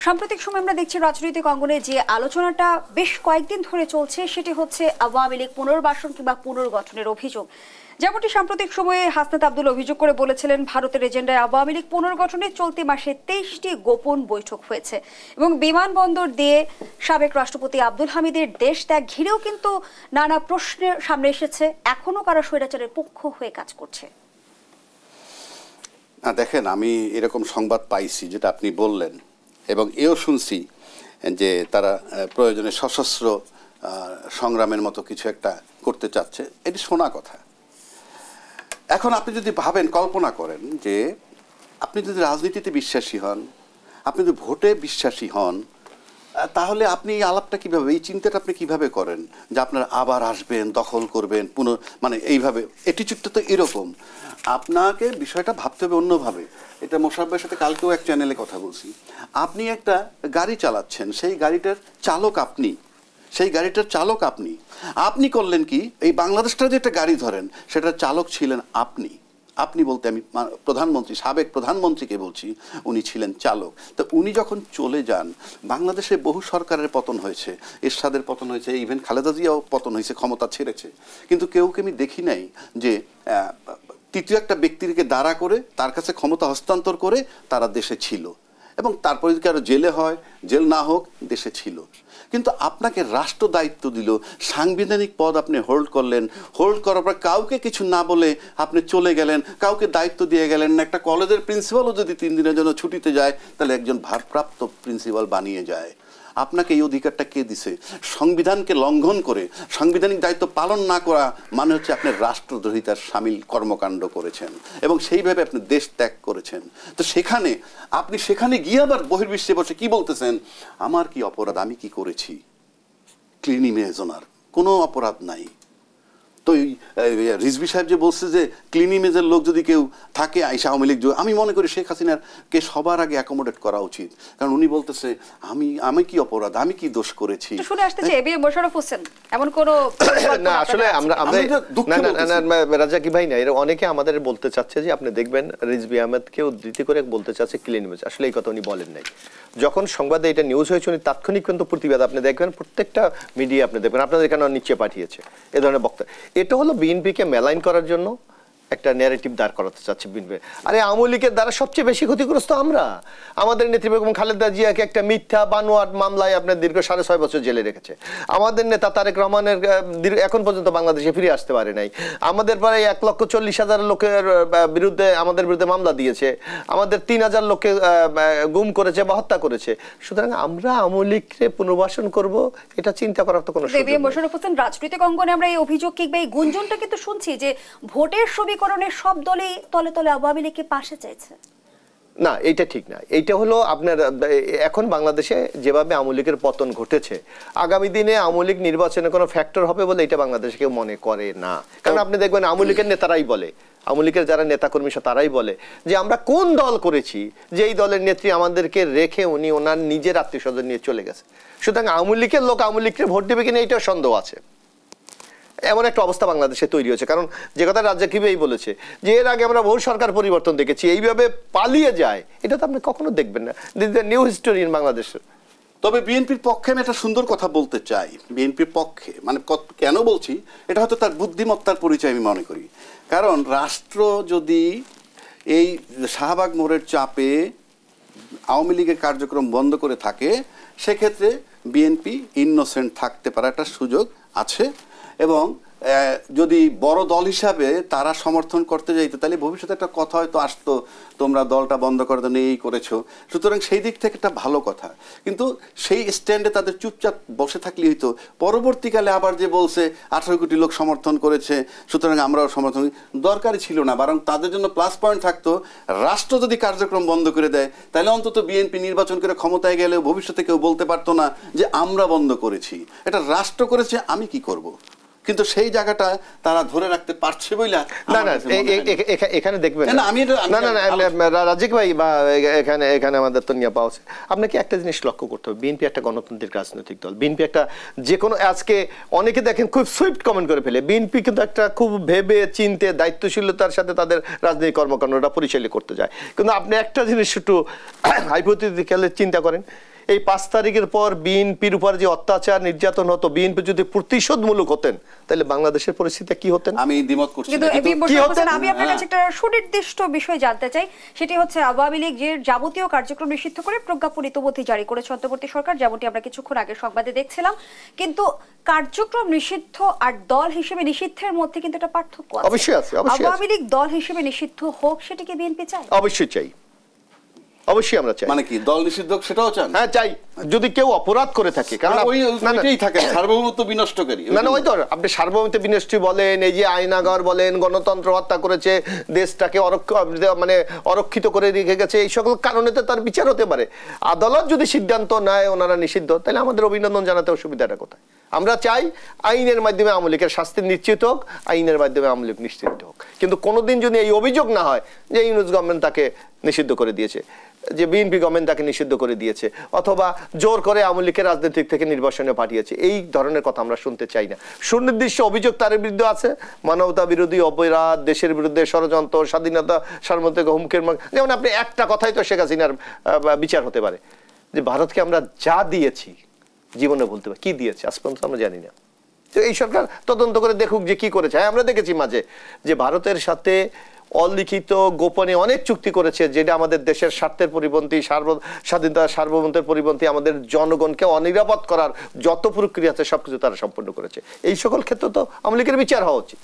সাম্প্রতিক সময় আমরা দেখছি রাজনৈতিক অঙ্গনে যে আলোচনাটা বেশ কয়েকদিন ধরে চলছে সেটি হচ্ছে আওয়ামী লীগ পুনর্বাসন কিংবা পুনর্গঠনের অভিযোগ। যেমনটি সাম্প্রতিক সময়ে হাসনাত আব্দুল অভিযোগ করে বলেছিলেন, ভারতের এজেন্ডায় আওয়ামী লীগ পুনর্গঠনে চলতি মাসে 23টি গোপন বৈঠক হয়েছে এবং বিমানবন্দর দিয়ে সাবেক রাষ্ট্রপতি আব্দুল হামিদের দেশ ত্যাগ ঘিরেও কিন্তু নানা প্রশ্নের সামনে এসেছে। এখনো কারা স্বৈরাচারের পক্ষ হয়ে কাজ করছে? দেখেন, আমি এরকম সংবাদ পাইছি যেটা আপনি বললেন, এবং এও শুনছি যে তারা প্রয়োজনে সশস্ত্র সংগ্রামের মতো কিছু একটা করতে চাচ্ছে। এটি শোনা কথা। এখন আপনি যদি ভাবেন, কল্পনা করেন যে আপনি যদি রাজনীতিতে বিশ্বাসী হন, আপনি যদি ভোটে বিশ্বাসী হন, তাহলে আপনি এই আলাপটা কীভাবে, এই চিন্তাটা আপনি কীভাবে করেন যে আপনারা আবার আসবেন, দখল করবেন, মানে এইভাবে অ্যাটিচিউডটা তো এরকম। আপনাকে বিষয়টা ভাবতে হবে অন্যভাবে। এটা মোশাররফের সাথে কালকেও এক চ্যানেলে কথা বলছি। আপনি একটা গাড়ি চালাচ্ছেন, সেই গাড়িটার চালক আপনি, সেই গাড়িটার চালক আপনি। আপনি করলেন কি, এই বাংলাদেশটা যে একটা গাড়ি ধরেন সেটার চালক ছিলেন আপনি। আপনি বলতে আমি প্রধানমন্ত্রী, সাবেক প্রধানমন্ত্রীকে বলছি, উনি ছিলেন চালক। তো উনি যখন চলে যান, বাংলাদেশে বহু সরকারের পতন হয়েছে, এরশাদের পতন হয়েছে, ইভেন খালেদা জিয়াও পতন হয়েছে, ক্ষমতা ছেড়েছে, কিন্তু কেউকে আমি দেখি নাই যে তৃতীয় একটা ব্যক্তিকে দাঁড়া করে তার কাছে ক্ষমতা হস্তান্তর করে তারা দেশে ছিল, এবং তারপরে যদি আরো জেলে হয়, জেল না হোক, দেশে ছিল। কিন্তু আপনাকে রাষ্ট্র দায়িত্ব দিল, সাংবিধানিক পদ আপনি হোল্ড করলেন, হোল্ড করার পর কাউকে কিছু না বলে আপনি চলে গেলেন, কাউকে দায়িত্ব দিয়ে গেলেন না। একটা কলেজের প্রিন্সিপালও যদি 3 দিনের জন্য ছুটিতে যায়, তাহলে একজন ভারপ্রাপ্ত প্রিন্সিপাল বানিয়ে যায়। আপনাকে এই অধিকারটা কে দিছে? সংবিধানকে লঙ্ঘন করে সাংবিধানিক দায়িত্ব পালন না করা মানে হচ্ছে আপনি রাষ্ট্রদ্রোহিতার সামিল কর্মকাণ্ড করেছেন, এবং সেইভাবে আপনি দেশ ত্যাগ করেছেন। তো আপনি সেখানে গিয়ে আবার বহির্বিশ্বে বসে কি বলতেছেন, আমার কি অপরাধ, আমি কি করেছি? ক্লিন ইমেজ, ওনার কোনো অপরাধ নাই। তো রিজভী সাহেব যে বলছে যে ক্লিন ইমেজের লোক যদি কেউ থাকে আইসা আওয়ামী লীগ, আমি মনে করি শেখ হাসিনার কে সবার আগে অ্যাকোমোডেট করা উচিত, কারণ উনি বলতেছে আমি কি অপরাধ, আমি কি দোষ করেছি। শুনে আসতেছে এবিএম মোশাররফ হোসেন এমন কোন না, আসলে আমরা রাজাকি ভাই না, এর অনেকে আমাদের বলতে চাচ্ছে যে আপনি দেখবেন রিজভী আহমেদকেও উদ্ধৃতি করে বলতে চাচ্ছে ক্লিন ইমেজ। আসলে এই কথা উনি বলেন নাই। যখন সংবাদে এটা নিউজ হয়েছে উনি তাৎক্ষণিক কিন্তু প্রতিবাদ, আপনি দেখবেন প্রত্যেকটা মিডিয়া, আপনি দেখবেন আপনাদের এখানে নিচে পাঠিয়েছে এ ধরনের বক্তব্য। এটা হলো বিএনপিকে মেলাইন করার জন্য একটা ন্যারেটিভ দাঁড় করাতে চাচ্ছে বিএনপি। আরে আওয়ামী লীগের দ্বারা সবচেয়ে বেশি ক্ষতিগ্রস্ত আমরা। আমাদের নেত্রী বেগম খালেদা জিয়াকে একটা মিথ্যা বানোয়াট মামলায় আপনার দীর্ঘ 6.5 বছর জেলে রেখেছে। আমাদের নেতা তারেক রহমানের এখন পর্যন্ত বাংলাদেশে ফিরে আসতে পারে নাই। আমাদের প্রায় 1,40,000 লোকের বিরুদ্ধে আমাদের বিরুদ্ধে মামলা দিয়েছে। আমাদের 3,000 লোককে গুম করেছে বা হত্যা করেছে। সুতরাং আমরা আওয়ামী লীগকে পুনর্বাসন করব, এটা চিন্তা করার তো কোনো সুযোগ নেই। মোশাররফ হোসেন, রাজনৈতিক অঙ্গনে আমরা এই অভিযোগ কিংবা এই গুঞ্জনটা কিন্তু শুনছি যে ভোটের সমীকরণে সব দলই তলে তলে আওয়ামী লীগকে পাশে চাইছে। না, এইটা ঠিক না। এইটা হলো আপনার এখন বাংলাদেশে যেভাবে আওয়ামী লীগের পতন ঘটেছে, আগামী দিনে আওয়ামী লীগ নির্বাচনে কোনো ফ্যাক্টর হবে বলে এটা বাংলাদেশে কেউ মনে করে না। কারণ আপনি দেখবেন আওয়ামী লীগের নেতারাই বলে, আওয়ামী লীগের যারা নেতাকর্মী তারাই বলে যে আমরা কোন দল করেছি যে এই দলের নেত্রী আমাদেরকে রেখে উনি ওনার নিজের আত্মীয় স্বজন নিয়ে চলে গেছে। সুতরাং আওয়ামী লীগের লোক আওয়ামী লীগকে ভোট দেবে কিনা এইটাও সন্দেহ আছে। এমন একটা অবস্থা বাংলাদেশে তৈরি হয়েছে। কারণ যে কথা রাজ্জাকি ভাই বলেছে যে এর আগে আমরা বহু সরকার পরিবর্তন দেখেছি, এইভাবে পালিয়ে যায় এটা তো আপনি কখনো দেখবেন না। This the new history in Bangladesh. তবে বিএনপির পক্ষে আমি একটা সুন্দর কথা বলতে চাই। বিএনপির পক্ষে মানে কেন বলছি, এটা হয়তো তার বুদ্ধিমত্তার পরিচয় আমি মনে করি। কারণ রাষ্ট্র যদি এই শাহবাগ মোড়ের চাপে আওয়ামী লীগের কার্যক্রম বন্ধ করে থাকে, সেক্ষেত্রে বিএনপি ইনোসেন্ট থাকতে পারার একটা সুযোগ আছে, এবং যদি বড় দল হিসাবে তারা সমর্থন করতে যাইতো তাহলে ভবিষ্যতে একটা কথা হয়তো আসতো, তোমরা দলটা বন্ধ করে দেন, এই করেছো। সুতরাং সেই দিক থেকে একটা ভালো কথা। কিন্তু সেই স্ট্যান্ডে তাদের চুপচাপ বসে থাকলে হইতো, পরবর্তীকালে আবার যে বলছে 18 কোটি লোক সমর্থন করেছে সুতরাং আমরাও সমর্থন, দরকারই ছিল না। বরং তাদের জন্য প্লাস পয়েন্ট থাকতো, রাষ্ট্র যদি কার্যক্রম বন্ধ করে দেয় তাহলে অন্তত বিএনপি নির্বাচন করে ক্ষমতায় গেলেও ভবিষ্যতে কেউ বলতে পারতো না যে আমরা বন্ধ করেছি, এটা রাষ্ট্র করেছে, আমি কি করব। কিন্তু সেই জায়গাটা তারা ধরে রাখতে পারছে বইলা না না এখানে দেখবেন না না রাজিক ভাই বা এখানে আমাদের তো নিয়ে পাওয়া। আপনাকে একটা জিনিস লক্ষ্য করতে হবে, বিএনপি একটা গণতান্ত্রিক রাজনৈতিক দল। বিএনপি একটা যে কোনো, আজকে অনেকে দেখেন খুব সুইফট কমেন্ট করে ফেলে, বিএনপি কিন্তু একটা খুব ভেবে চিন্তে দায়িত্বশীলতার সাথে তাদের রাজনৈতিক কর্মকাণ্ডটা পরিচালিত করতে যায়। কিন্তু আপনি একটা জিনিস একটু হাইপোথেটিক্যালি চিন্তা করেন, এই 5 তারিখের পর বিএনপির উপর যে অত্যাচার নির্যাতন হতো, বিএনপি যদি প্রতিশোধমূলক হতেন তাহলে বাংলাদেশের পরিস্থিতি কি হতেন? আমি দ্বিমত করছি। কিন্তু কি হতেন আমি আপনার কাছে একটা সুনির্দিষ্ট বিষয় জানতে চাই, সেটি হচ্ছে আওয়ামী লীগ যে যাবতীয় কার্যক্রম নিষিদ্ধ করে প্রজ্ঞাপন ইতোমধ্যে জারি করেছে অন্তর্বর্তী সরকার, যেমনটি আমরা কিছুক্ষণ আগে সংবাদে দেখছিলাম, কিন্তু কার্যক্রম নিষিদ্ধ আর দল হিসেবে নিষিদ্ধের মধ্যে কিন্তু একটা পার্থক্য আছে। অবশ্যই আছে। আওয়ামী লীগ দল হিসেবে নিষিদ্ধ হোক, সেটাকে বিএনপি চায়? অবশ্যই চাই, অবশ্যই আমরা চাই। মানে কি দল নিষিদ্ধ সেটাও চান? হ্যাঁ চাই, যদি কেউ অপরাধ করে থাকে। কারণ ওইটাই থাকে সার্বভৌমত্ব বিনষ্টকারী। না ওই তো আপনি সার্বভৌমত্ব বিনষ্টি বলেন, এই যে আইনাগর বলেন, গণতন্ত্র হত্যা করেছে, দেশটাকে অরক্ষিত করে রেখে গেছে, এই সকল কারণে তো তার বিচার হতে পারে। আদালত যদি সিদ্ধান্ত নেয় ওনারা নিষিদ্ধ, তাহলে আমাদের অভিনন্দন জানাতে অসুবিধাটা কোথায়? আমরা চাই আইনের মাধ্যমে আওয়ামী লীগের শাস্তি নিশ্চিত হোক, আইনের মাধ্যমে আওয়ামী লীগ নিশ্চিত হোক। কিন্তু কোনোদিন যদি এই অভিযোগ না হয় যে ইউনূস গভর্নমেন্ট তাকে নিষিদ্ধ করে দিয়েছে, যে বিএনপি গভর্নমেন্ট তাকে নিষিদ্ধ করে দিয়েছে, অথবা জোর করে আওয়ামী লীগের রাজনীতিক থেকে নির্বাসনে পাঠিয়েছে, এই ধরনের কথা আমরা শুনতে চাই না। সুনির্দিষ্ট অভিযোগ তার বিরুদ্ধে আছে, মানবতা বিরোধী অপরাধ, দেশের বিরুদ্ধে ষড়যন্ত্র, স্বাধীনতা সার্বভৌমত্ব হুমকির, যেমন আপনি একটা কথাই তো শেখ হাসিনার বিচার হতে পারে যে ভারতকে আমরা যা দিয়েছি জীবনে বলতে পারি, কি দিয়েছে আজ পর্যন্ত আমরা জানি না। তো এই সরকার তদন্ত করে দেখুক যে কি করেছে। হ্যাঁ আমরা দেখেছি মাঝে যে ভারতের সাথে অলিখিত গোপনে অনেক চুক্তি করেছে, যেটা আমাদের দেশের স্বার্থের পরিপন্থী, স্বাধীনতা সার্বভৌমত্বের পরিপন্থী, আমাদের জনগণকে অনিরাপদ করার যত প্রক্রিয়া আছে সবকিছু তারা সম্পন্ন করেছে। এই সকল ক্ষেত্রে তো আওয়ামী লীগের বিচার হওয়া উচিত।